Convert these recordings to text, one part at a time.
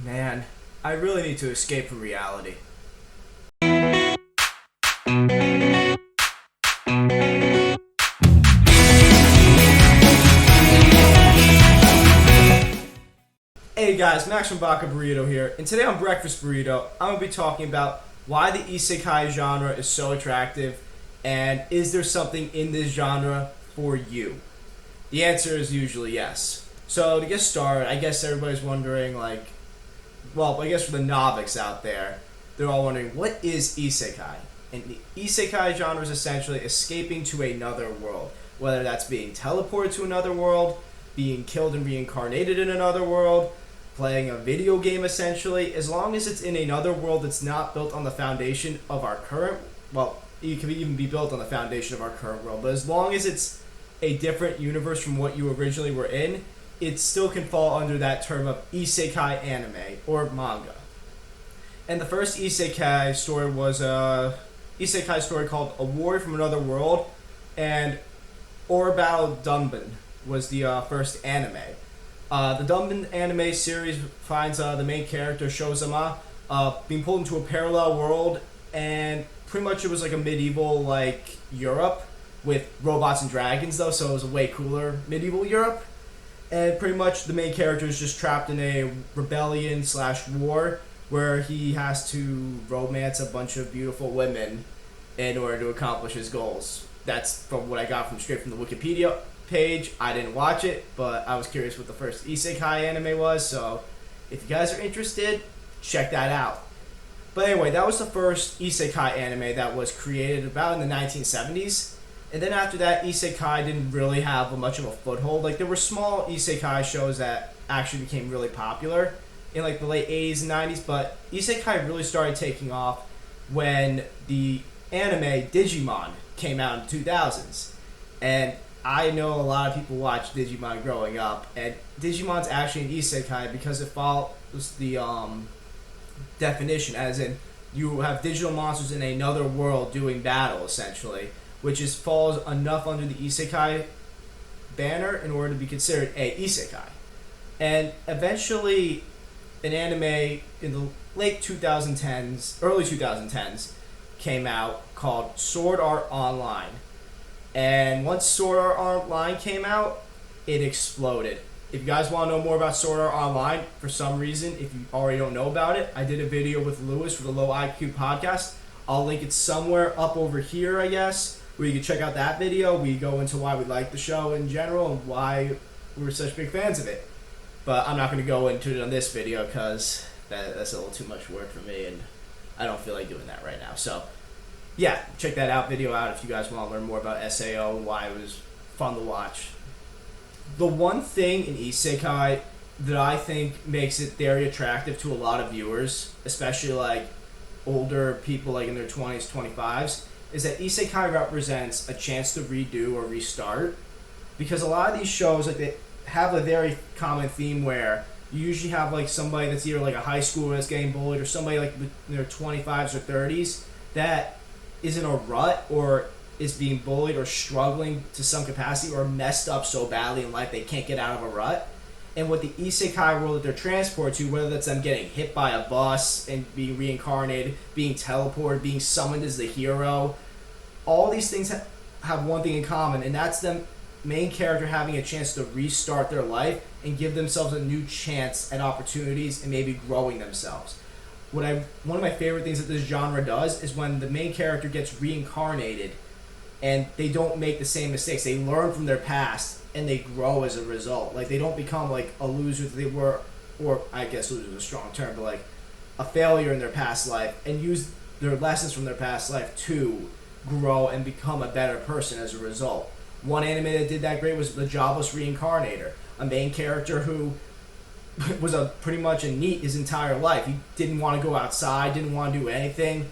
Man, I really need to escape from reality. Hey guys, Max from Baka Burrito here, and today on Breakfast Burrito, I'm going to be talking about why the Isekai genre is so attractive, and is there something in this genre for you? The answer is usually yes. So to get started, I guess everybody's wondering, I guess for the novice out there, they're all wondering, what is Isekai? And the Isekai genre is essentially escaping to another world, whether that's being teleported to another world, being killed and reincarnated in another world, playing a video game essentially. As long as it's in another world that's not built on the foundation of our current, it can even be built on the foundation of our current world, but as long as it's a different universe from what you originally were in, it still can fall under that term of Isekai anime or manga. And the first Isekai story was a Isekai story called A Warrior from Another World, and Orabao Dunban was the first anime. The Dunban anime series finds the main character Shozama being pulled into a parallel world, and pretty much it was like a medieval Europe with robots and dragons though, so it was a way cooler medieval Europe. And pretty much the main character is just trapped in a rebellion / war where he has to romance a bunch of beautiful women in order to accomplish his goals. That's from what I got straight from the Wikipedia page. I didn't watch it, but I was curious what the first Isekai anime was, so if you guys are interested, check that out. But anyway, that was the first Isekai anime that was created about in the 1970s. And then after that, Isekai didn't really have much of a foothold. There were small Isekai shows that actually became really popular in the late 80s and 90s, but Isekai really started taking off when the anime Digimon came out in the 2000s. And I know a lot of people watched Digimon growing up, and Digimon's actually an Isekai because it follows the definition, as in you have digital monsters in another world doing battle, essentially, which falls enough under the Isekai banner in order to be considered a Isekai. And eventually, an anime in the late 2010s, early 2010s, came out called Sword Art Online. And once Sword Art Online came out, it exploded. If you guys want to know more about Sword Art Online, for some reason, if you already don't know about it, I did a video with Lewis for the Low IQ podcast. I'll link it somewhere up over here, I guess, where you can check out that video. We go into why we like the show in general and why we're such big fans of it. But I'm not going to go into it on this video because that's a little too much work for me, and I don't feel like doing that right now. So, yeah, check that video out if you guys want to learn more about SAO and why it was fun to watch. The one thing in Isekai that I think makes it very attractive to a lot of viewers, especially older people in their 20s, 25s, is that Isekai represents a chance to redo or restart. Because a lot of these shows, they have a very common theme where you usually have somebody that's either a high schooler that's getting bullied, or somebody in their 25s or 30s that is in a rut or is being bullied or struggling to some capacity or messed up so badly in life they can't get out of a rut. And what the Isekai world that they're transported to, whether that's them getting hit by a bus and being reincarnated, being teleported, being summoned as the hero, all these things have one thing in common, and that's them main character having a chance to restart their life and give themselves a new chance at opportunities and maybe growing themselves. One of my favorite things that this genre does is when the main character gets reincarnated and they don't make the same mistakes. They learn from their past and they grow as a result. They don't become a loser that they were, or I guess loser is a strong term, but a failure in their past life, and use their lessons from their past life to grow and become a better person as a result. One anime that did that great was the Jobless Reincarnator, a main character who was pretty much a NEET his entire life. He didn't want to go outside, didn't want to do anything.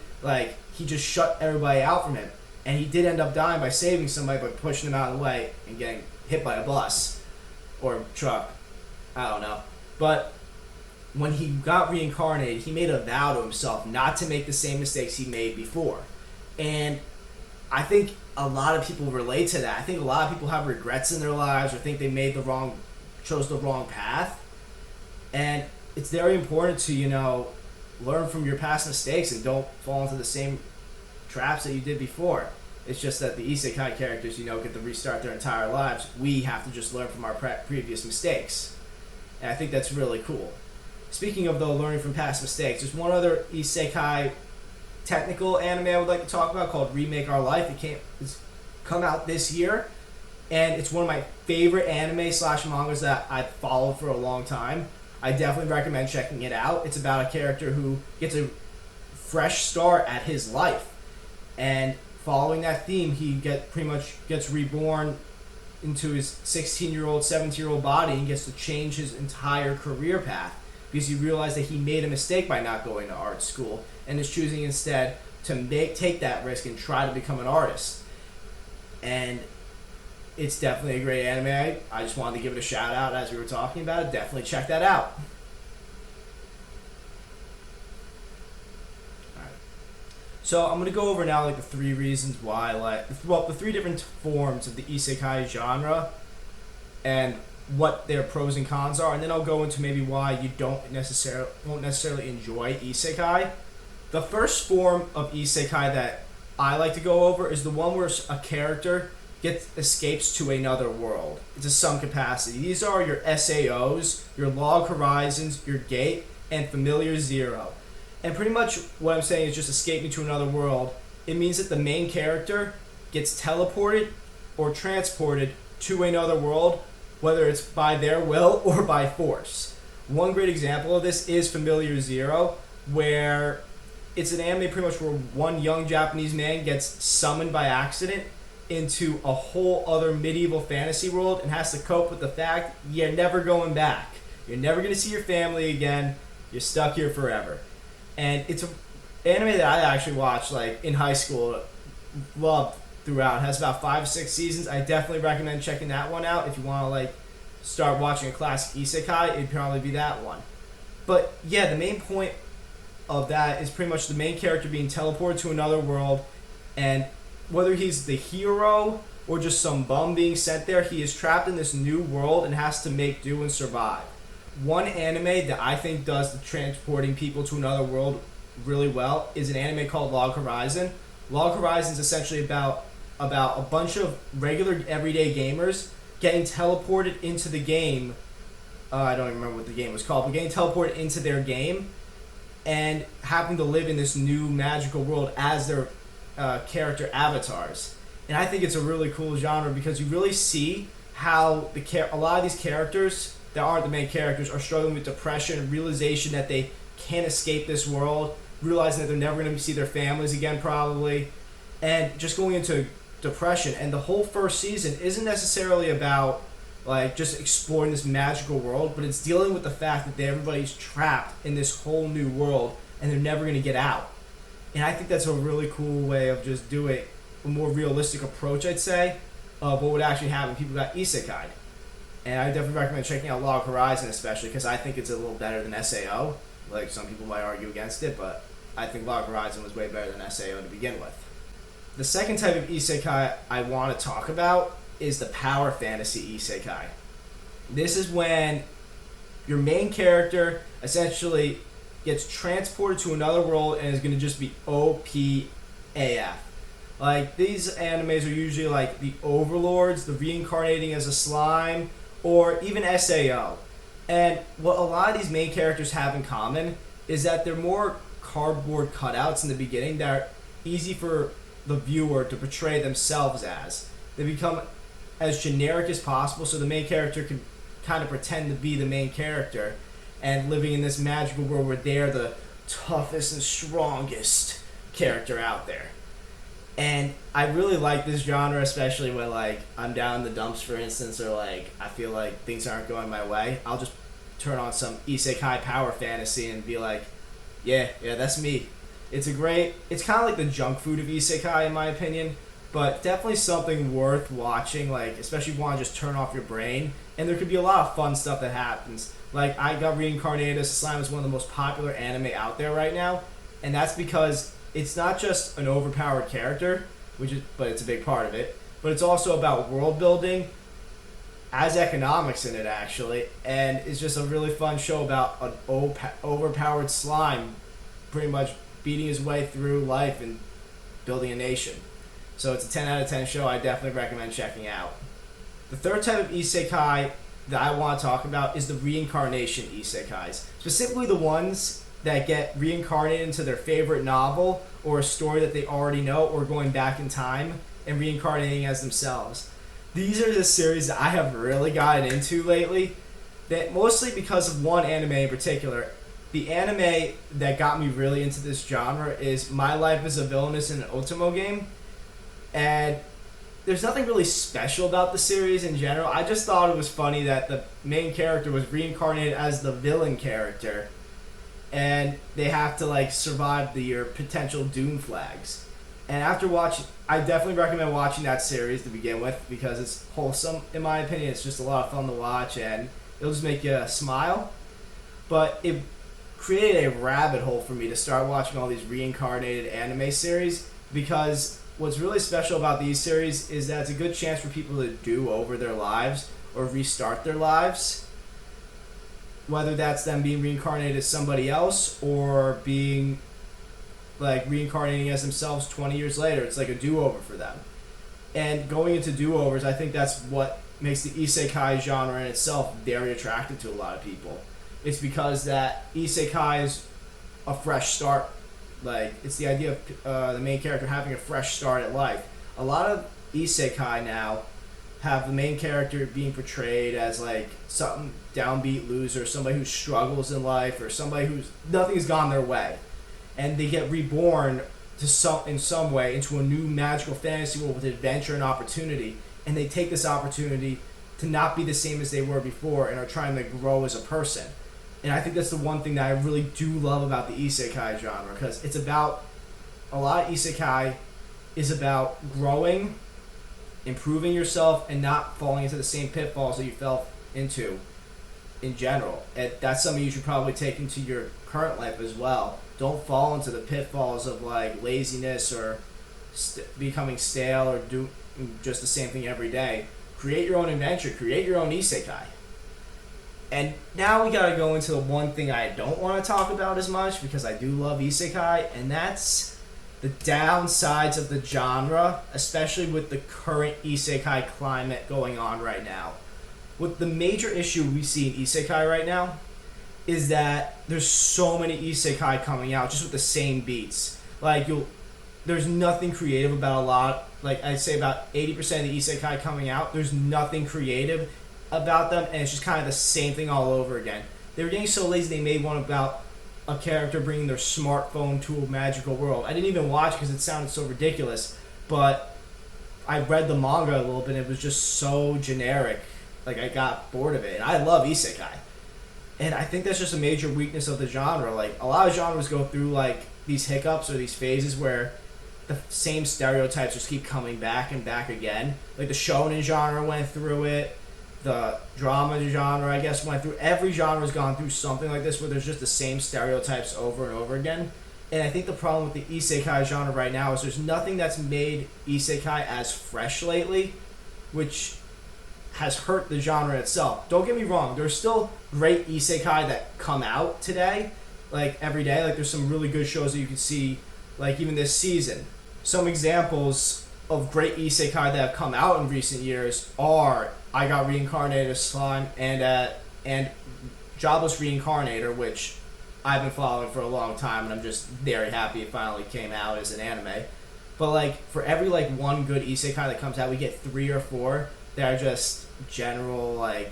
He just shut everybody out from him. And he did end up dying by saving somebody by pushing them out of the way and getting hit by a bus or truck. I don't know. But when he got reincarnated, he made a vow to himself not to make the same mistakes he made before. And I think a lot of people relate to that. I think a lot of people have regrets in their lives or think they chose the wrong path. And it's very important to, learn from your past mistakes and don't fall into the same traps that you did before. It's just that the Isekai characters, get to restart their entire lives. We have to just learn from our previous mistakes. And I think that's really cool. Speaking of, though, learning from past mistakes, there's one other Isekai technical anime I would like to talk about called Remake Our Life. It's come out this year, and it's one of my favorite anime / mangas that I've followed for a long time. I definitely recommend checking it out. It's about a character who gets a fresh start at his life, and following that theme, he pretty much gets reborn into his 16-year-old, 17-year-old body and gets to change his entire career path because he realized that he made a mistake by not going to art school and is choosing instead to take that risk and try to become an artist. And it's definitely a great anime. I just wanted to give it a shout out as we were talking about it. Definitely check that out. So I'm going to go over now the three reasons why the three different forms of the Isekai genre and what their pros and cons are, and then I'll go into maybe why you won't necessarily enjoy Isekai. The first form of Isekai that I like to go over is the one where a character escapes to another world to some capacity. These are your SAOs, your Log Horizons, your Gate, and Familiar Zero. And pretty much what I'm saying is just escaping to another world. It means that the main character gets teleported or transported to another world, whether it's by their will or by force. One great example of this is Familiar Zero, where it's an anime pretty much where one young Japanese man gets summoned by accident into a whole other medieval fantasy world and has to cope with the fact you're never going back. You're never going to see your family again. You're stuck here forever. And it's an anime that I actually watched in high school, loved throughout. It has about 5 or 6 seasons. I definitely recommend checking that one out if you want to start watching a classic isekai. It'd probably be that one. But yeah, the main point of that is pretty much the main character being teleported to another world, and whether he's the hero or just some bum being sent there, he is trapped in this new world and has to make do and survive. One anime that I think does the transporting people to another world really well is an anime called Log Horizon. Log Horizon is essentially about a bunch of regular everyday gamers getting teleported into the game. I don't even remember what the game was called, but getting teleported into their game and having to live in this new magical world as their character avatars. And I think it's a really cool genre because you really see how a lot of these characters that aren't the main characters are struggling with depression, realization that they can't escape this world, realizing that they're never going to see their families again probably, and just going into depression. And the whole first season isn't necessarily about just exploring this magical world, but it's dealing with the fact that everybody's trapped in this whole new world and they're never going to get out. And I think that's a really cool way of just doing a more realistic approach, I'd say, of what would actually happen if people got isekai'd. And I definitely recommend checking out Log Horizon, especially because I think it's a little better than SAO. Some people might argue against it, but I think Log Horizon was way better than SAO to begin with. The second type of isekai I want to talk about is the power fantasy isekai. This is when your main character essentially gets transported to another world and is going to just be OP AF. These animes are usually the Overlords, the Reincarnating as a Slime, or even SAO. And what a lot of these main characters have in common is that they're more cardboard cutouts in the beginning that are easy for the viewer to portray themselves as. They become as generic as possible so the main character can kind of pretend to be the main character and living in this magical world where they're the toughest and strongest character out there. And I really like this genre, especially when I'm down in the dumps, for instance, or I feel like things aren't going my way. I'll just turn on some isekai power fantasy and be like, yeah, that's me. It's kind of like the junk food of isekai in my opinion, but definitely something worth watching, especially if you want to just turn off your brain. And there could be a lot of fun stuff that happens. I Got Reincarnated as a Slime is one of the most popular anime out there right now, and that's because it's not just an overpowered character, but it's a big part of it, but it's also about world building, has economics in it actually, and it's just a really fun show about an overpowered slime pretty much beating his way through life and building a nation. So it's a 10 out of 10 show I definitely recommend checking out. The third type of isekai that I want to talk about is the reincarnation isekais. Specifically the ones that get reincarnated into their favorite novel or a story that they already know, or going back in time and reincarnating as themselves. These are the series that I have really gotten into lately, that mostly because of one anime in particular. The anime that got me really into this genre is My Life as a Villainess in an Otamo game. And there's nothing really special about the series in general. I just thought it was funny that the main character was reincarnated as the villain character, and they have to like survive your potential doom flags. And after watching, I definitely recommend watching that series to begin with because it's wholesome in my opinion. It's just a lot of fun to watch and it'll just make you smile. But it created a rabbit hole for me to start watching all these reincarnated anime series, because what's really special about these series is that it's a good chance for people to do over their lives or restart their lives. Whether that's them being reincarnated as somebody else or being like reincarnating as themselves 20 years later. It's like a do-over for them. And going into do-overs, I think that's what makes the isekai genre in itself very attractive to a lot of people. It's because that isekai is a fresh start. Like, it's the idea of the main character having a fresh start at life. A lot of isekai now have the main character being portrayed as like some downbeat loser, somebody who struggles in life, or somebody who's nothing's gone their way, and they get reborn in some way into a new magical fantasy world with adventure and opportunity, and they take this opportunity to not be the same as they were before and are trying to grow as a person. And I think that's the one thing that I really do love about the isekai genre, because it's about, a lot of isekai is about growing, improving yourself, and not falling into the same pitfalls that you fell into in general. And that's something you should probably take into your current life as well. Don't fall into the pitfalls of like laziness or becoming stale or do just the same thing every day. Create your own adventure. Create your own isekai. And now we gotta go into the one thing I don't want to talk about as much, because I do love isekai, and that's the downsides of the genre, especially with the current isekai climate going on right now. What the major issue we see in isekai right now is that there's so many isekai coming out just with the same beats. Like, there's nothing creative about a lot. Like, I'd say about 80% of the isekai coming out, there's nothing creative about them, and it's just kind of the same thing all over again. They were getting so lazy they made one about a character bringing their smartphone to a magical world. I didn't even watch because it sounded so ridiculous, but I read the manga a little bit and it was just so generic. Like, I got bored of it, and I love isekai. And I think that's just a major weakness of the genre. Like, a lot of genres go through like these hiccups or these phases where the same stereotypes just keep coming back and back again. Like the shonen genre went through it. The drama genre, I guess, went through. Every genre's gone through something like this where there's just the same stereotypes over and over again. And I think the problem with the isekai genre right now is there's nothing that's made isekai as fresh lately, which has hurt the genre itself. Don't get me wrong, there's still great isekai that come out today, like every day. Like, there's some really good shows that you can see, like even this season. Some examples of great isekai that have come out in recent years are I Got Reincarnated as Slime and Jobless Reincarnator, which I've been following for a long time, and I'm just very happy it finally came out as an anime. But like, for every like one good isekai that comes out, we get 3 or 4 that are just general like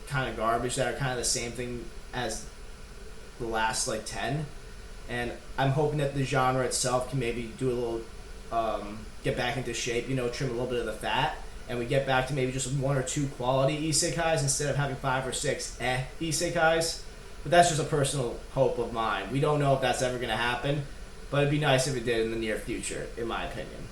kind of garbage that are kind of the same thing as the last like 10. And I'm hoping that the genre itself can maybe do a little get back into shape, you know, trim a little bit of the fat, and we get back to maybe just 1 or 2 quality isekais instead of having 5 or 6 isekais. But that's just a personal hope of mine. We don't know if that's ever going to happen, but it'd be nice if it did in the near future, in my opinion.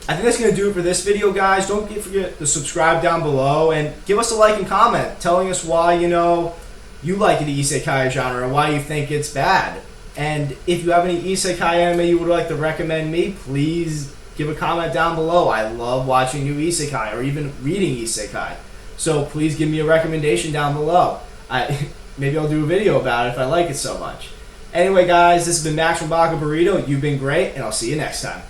I think that's going to do it for this video, guys. Don't forget to subscribe down below and give us a like and comment telling us why, you know, you like the isekai genre and why you think it's bad. And if you have any isekai anime you would like to recommend me, please give a comment down below. I love watching new isekai or even reading isekai. So please give me a recommendation down below. Maybe I'll do a video about it if I like it so much. Anyway, guys, this has been Max from Baka Burrito. You've been great, and I'll see you next time.